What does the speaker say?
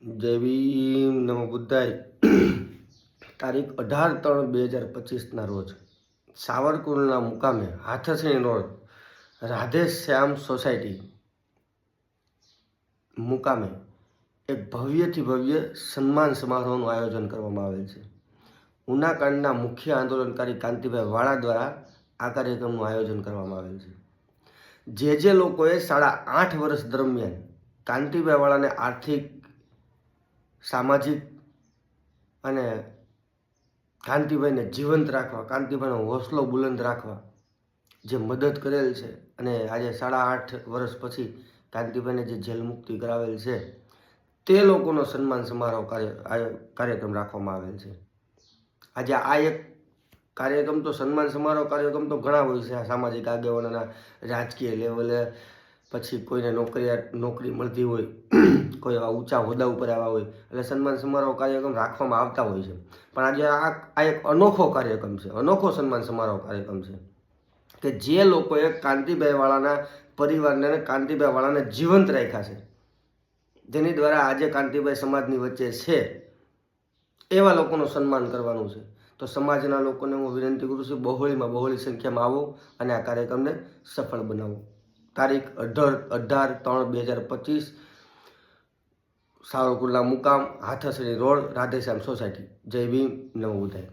જય ભીમ નમો બુદ્ધાય. તારીખ 18/3/2025ના રોજ સાવરકુંડલા મુકામે હાથસણી રોડ રાધે શ્યામ સોસાયટી મુકામે એક ભવ્યથી ભવ્ય સન્માન સમારોહનું આયોજન કરવામાં આવેલ છે. ઉનાકાંડના મુખ્ય આંદોલનકારી કાંતિભાઈ વાળા દ્વારા આ કાર્યક્રમનું આયોજન કરવામાં આવેલ છે. જે લોકોએ 8.5 વર્ષ દરમિયાન કાંતિભાઈ વાળાને આર્થિક, સામાજિક અને કાંતિભાઈને જીવંત રાખવા, કાંતિભાઈનો હોસલો બુલંદ રાખવા જે મદદ કરેલ છે અને આજે 8.5 વર્ષ પછી કાંતિભાઈને જે જેલ મુક્તિ કરાવેલ છે તે લોકોનો સન્માન સમારોહ કાર્યક્રમ રાખવામાં આવેલ છે. આજે આ એક કાર્યક્રમ તો સન્માન સમારોહ કાર્યક્રમ તો ઘણા હોય છે. સામાજિક આગેવાનોના, રાજકીય લેવલે, પછી કોઈને નોકરી મળતી હોય, કોઈ એવા ઊંચા હોદ્દા ઉપર આવ્યા હોય એટલે સન્માન સમારોહ કાર્યક્રમ રાખવામાં આવતા હોય છે. પણ આજે આ એક અનોખો કાર્યક્રમ છે, અનોખો સન્માન સમારોહ કાર્યક્રમ છે કે જે લોકોએ કાંતિભાઈ વાળાના પરિવારને અને કાંતિભાઈ વાળાને જીવંત રાખ્યા છે, જેની દ્વારા આજે કાંતિભાઈ સમાજની વચ્ચે છે, એવા લોકોનું સન્માન કરવાનું છે. તો સમાજના લોકોને હું વિનંતી કરું છું, બહોળી સંખ્યામાં આવો અને આ કાર્યક્રમને સફળ બનાવો. તારીખ 18/3/2025 સાવરકુંડલા મુકામ, હાથસણી રોડ, રાધેશ્યામ સોસાયટી. જય ભીમ, નમો બુદ્ધાય.